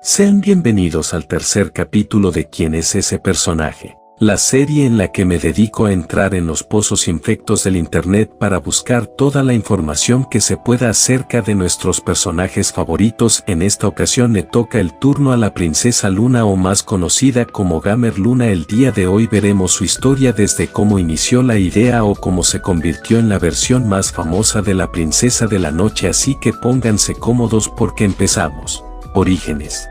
Sean bienvenidos al tercer capítulo de ¿Quién es ese personaje? La serie en la que me dedico a entrar en los pozos infectos del internet para buscar toda la información que se pueda acerca de nuestros personajes favoritos. En esta ocasión le toca el turno a la princesa Luna, o más conocida como Gamer Luna. El día de hoy veremos su historia desde cómo inició la idea o cómo se convirtió en la versión más famosa de la princesa de la noche, así que pónganse cómodos porque empezamos. Orígenes.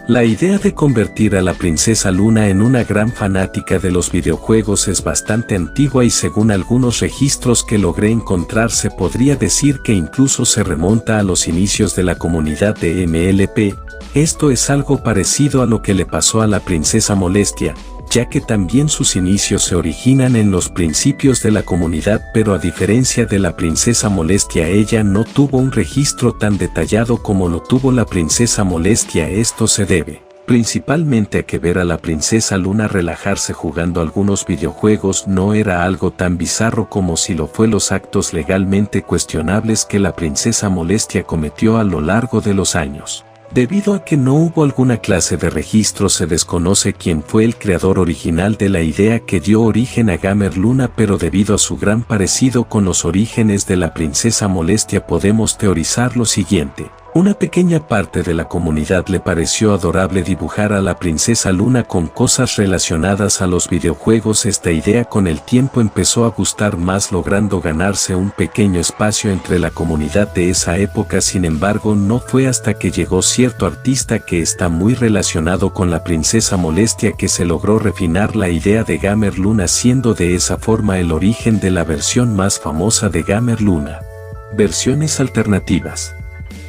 La idea de convertir a la princesa Luna en una gran fanática de los videojuegos es bastante antigua y según algunos registros que logré encontrar se podría decir que incluso se remonta a los inicios de la comunidad de MLP. Esto es algo parecido a lo que le pasó a la princesa Molestia, ya que también sus inicios se originan en los principios de la comunidad, pero a diferencia de la princesa Molestia, ella no tuvo un registro tan detallado como lo tuvo la princesa Molestia. Esto se debe principalmente a que ver a la princesa Luna relajarse jugando algunos videojuegos no era algo tan bizarro como si lo fue los actos legalmente cuestionables que la princesa Molestia cometió a lo largo de los años. Debido a que no hubo alguna clase de registro, se desconoce quién fue el creador original de la idea que dio origen a Gamer Luna, pero debido a su gran parecido con los orígenes de la princesa Molestia podemos teorizar lo siguiente. Una pequeña parte de la comunidad le pareció adorable dibujar a la princesa Luna con cosas relacionadas a los videojuegos. Esta idea con el tiempo empezó a gustar más, logrando ganarse un pequeño espacio entre la comunidad de esa época. Sin embargo, no fue hasta que llegó cierto artista que está muy relacionado con la princesa Molestia que se logró refinar la idea de Gamer Luna, siendo de esa forma el origen de la versión más famosa de Gamer Luna. Versiones alternativas.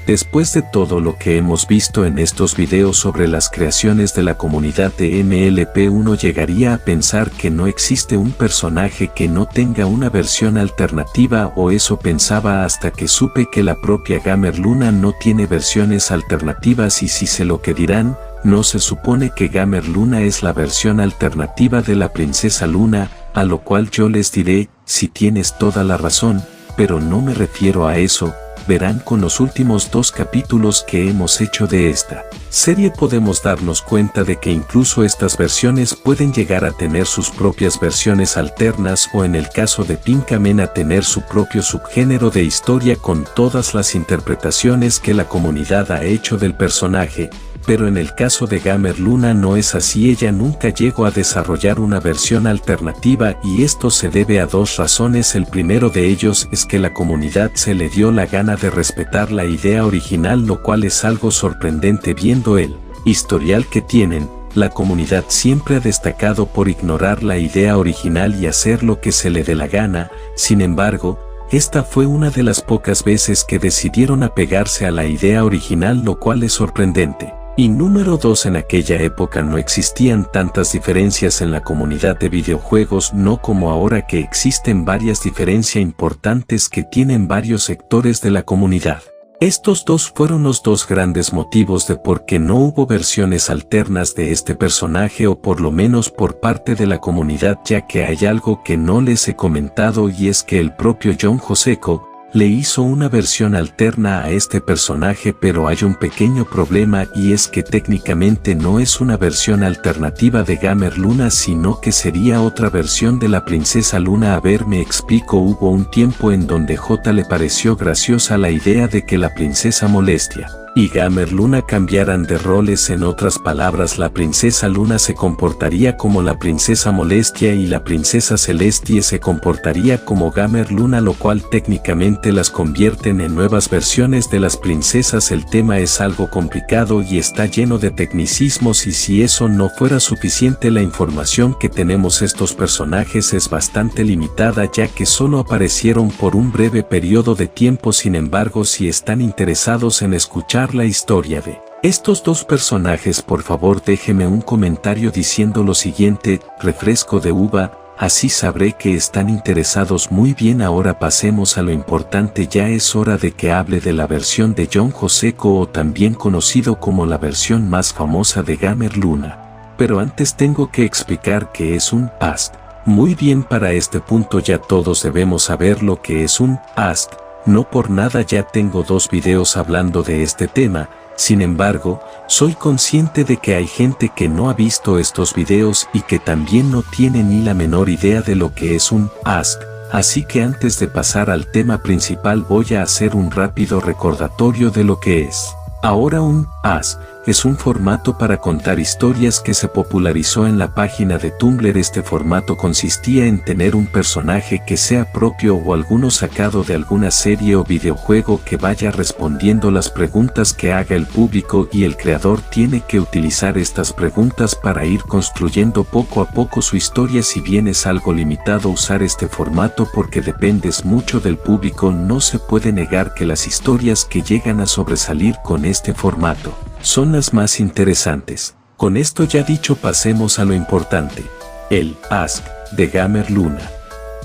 Después de todo lo que hemos visto en estos videos sobre las creaciones de la comunidad de MLP, uno llegaría a pensar que no existe un personaje que no tenga una versión alternativa, o eso pensaba hasta que supe que la propia Gamer Luna no tiene versiones alternativas. Y si sé lo que dirán, ¿no se supone que Gamer Luna es la versión alternativa de la princesa Luna? A lo cual yo les diré, si tienes toda la razón, pero no me refiero a eso. Verán, con los últimos 2 capítulos que hemos hecho de esta serie podemos darnos cuenta de que incluso estas versiones pueden llegar a tener sus propias versiones alternas, o en el caso de Pinkamen a tener su propio subgénero de historia con todas las interpretaciones que la comunidad ha hecho del personaje. Pero en el caso de Gamer Luna no es así. Ella nunca llegó a desarrollar una versión alternativa, y esto se debe a 2 razones. El primero de ellos es que la comunidad se le dio la gana de respetar la idea original, lo cual es algo sorprendente viendo el historial que tienen. La comunidad siempre ha destacado por ignorar la idea original y hacer lo que se le dé la gana. Sin embargo, esta fue una de las pocas veces que decidieron apegarse a la idea original, lo cual es sorprendente. Y número 2, en aquella época no existían tantas diferencias en la comunidad de videojuegos, no como ahora que existen varias diferencias importantes que tienen varios sectores de la comunidad. Estos 2 fueron los 2 grandes motivos de por qué no hubo versiones alternas de este personaje, o por lo menos por parte de la comunidad, ya que hay algo que no les he comentado, y es que el propio Jon Joseco le hizo una versión alterna a este personaje, pero hay un pequeño problema, y es que técnicamente no es una versión alternativa de Gamer Luna, sino que sería otra versión de la princesa Luna. A ver, me explico. Hubo un tiempo en donde J le pareció graciosa la idea de que la princesa Molestia y Gamer Luna cambiaran de roles. En otras palabras, la princesa Luna se comportaría como la princesa Molestia y la princesa Celestia se comportaría como Gamer Luna, lo cual técnicamente las convierten en nuevas versiones de las princesas. El tema es algo complicado y está lleno de tecnicismos, y si eso no fuera suficiente, la información que tenemos estos personajes es bastante limitada, ya que solo aparecieron por un breve periodo de tiempo. Sin embargo, si están interesados en escuchar la historia de estos 2 personajes, por favor déjeme un comentario diciendo lo siguiente: refresco de uva, así sabré que están interesados. Muy bien, ahora pasemos a lo importante. Ya es hora de que hable de la versión de Jon Joseco, o también conocido como la versión más famosa de Gamer Luna. Pero antes tengo que explicar qué es un AST. Muy bien, para este punto ya todos debemos saber lo que es un AST. No por nada ya tengo 2 videos hablando de este tema, Sin embargo, soy consciente de que hay gente que no ha visto estos videos y que también no tiene ni la menor idea de lo que es un Ask. Así que antes de pasar al tema principal voy a hacer un rápido recordatorio de lo que es. Ahora un Ask es un formato para contar historias que se popularizó en la página de Tumblr. Este formato consistía en tener un personaje que sea propio o alguno sacado de alguna serie o videojuego que vaya respondiendo las preguntas que haga el público, y el creador tiene que utilizar estas preguntas para ir construyendo poco a poco su historia. Si bien es algo limitado usar este formato porque dependes mucho del público, no se puede negar que las historias que llegan a sobresalir con este formato son las más interesantes. Con esto ya dicho, pasemos a lo importante. El Ask de Gamer Luna.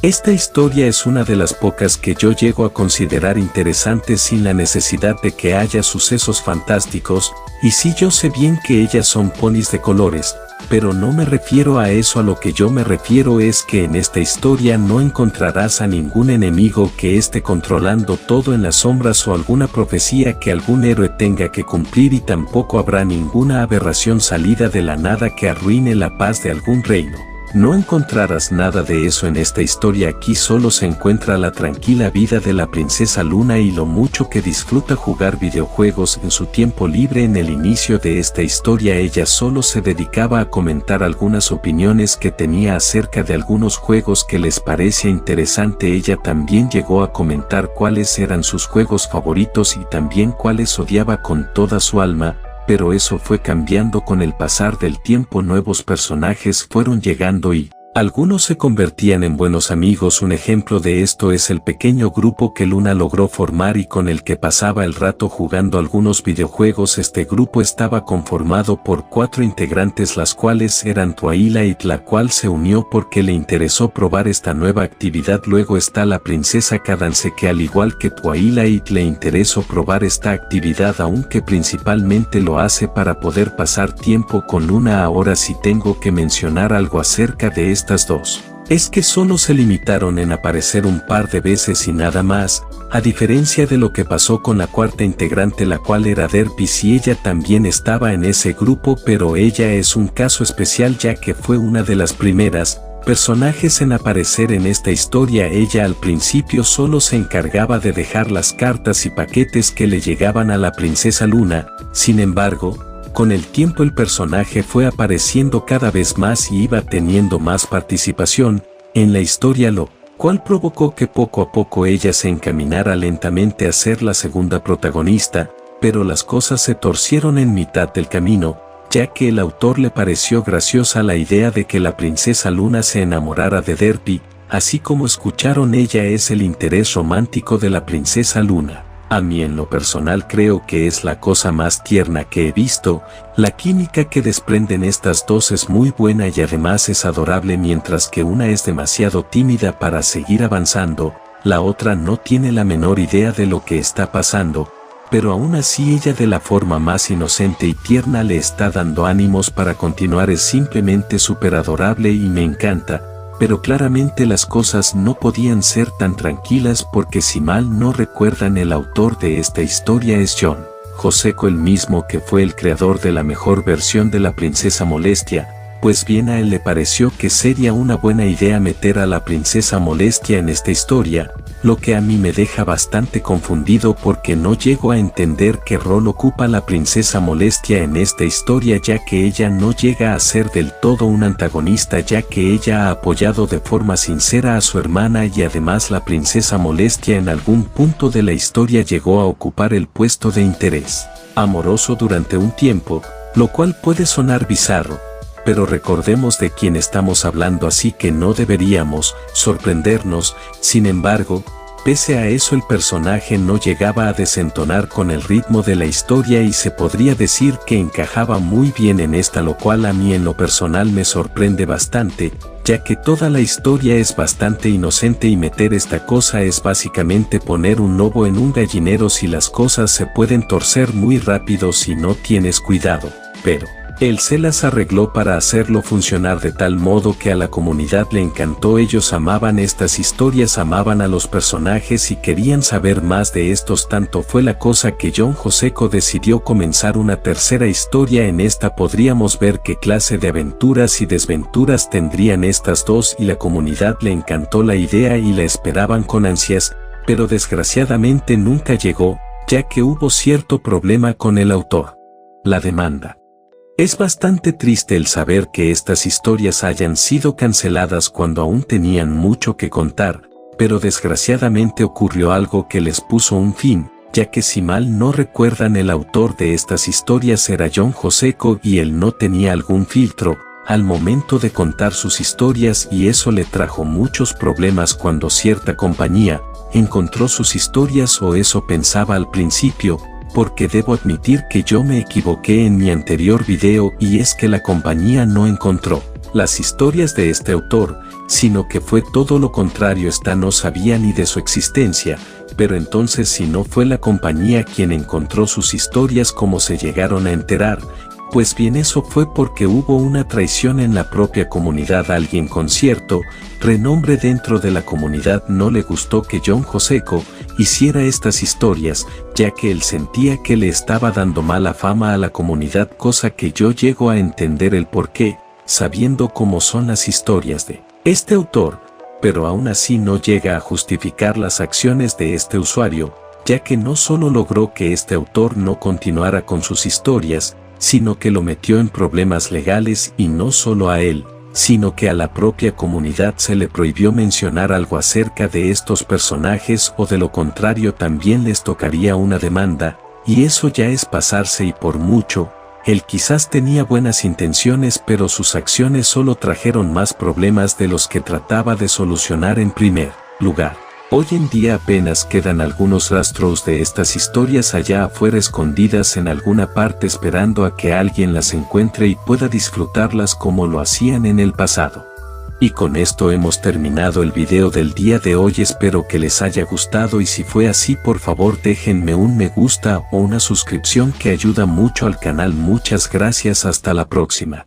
Esta historia es una de las pocas que yo llego a considerar interesantes sin la necesidad de que haya sucesos fantásticos, y sí, yo sé bien que ellas son ponis de colores, pero no me refiero a eso. A lo que yo me refiero es que en esta historia no encontrarás a ningún enemigo que esté controlando todo en las sombras o alguna profecía que algún héroe tenga que cumplir, y tampoco habrá ninguna aberración salida de la nada que arruine la paz de algún reino. No encontrarás nada de eso en esta historia. Aquí solo se encuentra la tranquila vida de la princesa Luna y lo mucho que disfruta jugar videojuegos en su tiempo libre. En el inicio de esta historia ella solo se dedicaba a comentar algunas opiniones que tenía acerca de algunos juegos que les parecía interesante. Ella también llegó a comentar cuáles eran sus juegos favoritos y también cuáles odiaba con toda su alma. Pero eso fue cambiando con el pasar del tiempo. Nuevos personajes fueron llegando y algunos se convertían en buenos amigos. Un ejemplo de esto es el pequeño grupo que Luna logró formar y con el que pasaba el rato jugando algunos videojuegos. Este grupo estaba conformado por 4 integrantes, las cuales eran Twilight, la cual se unió porque le interesó probar esta nueva actividad. Luego está la princesa Cadance, que al igual que Twilight le interesó probar esta actividad, aunque principalmente lo hace para poder pasar tiempo con Luna. Ahora, si tengo que mencionar algo acerca de estas dos, es que solo se limitaron en aparecer un par de veces y nada más, a diferencia de lo que pasó con la cuarta integrante, la cual era Derpy. Y ella también estaba en ese grupo, pero ella es un caso especial ya que fue una de las primeras personajes en aparecer en esta historia. Ella al principio solo se encargaba de dejar las cartas y paquetes que le llegaban a la princesa Luna. Sin embargo, con el tiempo el personaje fue apareciendo cada vez más y iba teniendo más participación en la historia, lo cual provocó que poco a poco ella se encaminara lentamente a ser la segunda protagonista, pero las cosas se torcieron en mitad del camino, ya que el autor le pareció graciosa la idea de que la princesa Luna se enamorara de Derpy. Así como escucharon, ella es el interés romántico de la princesa Luna. A mí en lo personal creo que es la cosa más tierna que he visto. La química que desprenden estas dos es muy buena y además es adorable. Mientras que una es demasiado tímida para seguir avanzando, la otra no tiene la menor idea de lo que está pasando, pero aún así ella de la forma más inocente y tierna le está dando ánimos para continuar. Es simplemente súper adorable y me encanta. Pero claramente las cosas no podían ser tan tranquilas porque, si mal no recuerdan, el autor de esta historia es John Joseco, el mismo que fue el creador de la mejor versión de la princesa Molestia. Pues bien, a él le pareció que sería una buena idea meter a la princesa Molestia en esta historia, lo que a mí me deja bastante confundido porque no llego a entender qué rol ocupa la princesa Molestia en esta historia, ya que ella no llega a ser del todo un antagonista, ya que ella ha apoyado de forma sincera a su hermana, y además la princesa Molestia en algún punto de la historia llegó a ocupar el puesto de interés amoroso durante un tiempo, lo cual puede sonar bizarro, pero recordemos de quién estamos hablando, así que no deberíamos sorprendernos. Sin embargo, pese a eso, el personaje no llegaba a desentonar con el ritmo de la historia y se podría decir que encajaba muy bien en esta, lo cual a mí en lo personal me sorprende bastante, ya que toda la historia es bastante inocente y meter esta cosa es básicamente poner un lobo en un gallinero. Si las cosas se pueden torcer muy rápido si no tienes cuidado, pero Él se las arregló para hacerlo funcionar de tal modo que a la comunidad le encantó. Ellos amaban estas historias, amaban a los personajes y querían saber más de estos. Tanto fue la cosa que John Joseco decidió comenzar una tercera historia. En esta podríamos ver qué clase de aventuras y desventuras tendrían estas dos, y la comunidad le encantó la idea y la esperaban con ansias, pero desgraciadamente nunca llegó, ya que hubo cierto problema con el autor: la demanda. Es bastante triste el saber que estas historias hayan sido canceladas cuando aún tenían mucho que contar, pero desgraciadamente ocurrió algo que les puso un fin, ya que si mal no recuerdan, el autor de estas historias era John Joseco y él no tenía algún filtro al momento de contar sus historias, y eso le trajo muchos problemas cuando cierta compañía encontró sus historias, o eso pensaba al principio, porque debo admitir que yo me equivoqué en mi anterior video, y es que la compañía no encontró las historias de este autor, sino que fue todo lo contrario. Esta no sabía ni de su existencia. Pero entonces, si no fue la compañía quien encontró sus historias, ¿cómo se llegaron a enterar? Pues bien, eso fue porque hubo una traición en la propia comunidad. Alguien con cierto renombre dentro de la comunidad no le gustó que John Joseco hiciera estas historias, ya que él sentía que le estaba dando mala fama a la comunidad, cosa que yo llego a entender el porqué, sabiendo cómo son las historias de este autor, pero aún así no llega a justificar las acciones de este usuario, ya que no solo logró que este autor no continuara con sus historias, sino que lo metió en problemas legales, y no solo a él, sino que a la propia comunidad se le prohibió mencionar algo acerca de estos personajes, o de lo contrario también les tocaría una demanda, y eso ya es pasarse y por mucho. Él quizás tenía buenas intenciones, pero sus acciones solo trajeron más problemas de los que trataba de solucionar en primer lugar. Hoy en día apenas quedan algunos rastros de estas historias allá afuera, escondidas en alguna parte, esperando a que alguien las encuentre y pueda disfrutarlas como lo hacían en el pasado. Y con esto hemos terminado el video del día de hoy. Espero que les haya gustado, y si fue así, por favor déjenme un me gusta o una suscripción que ayuda mucho al canal. Muchas gracias, hasta la próxima.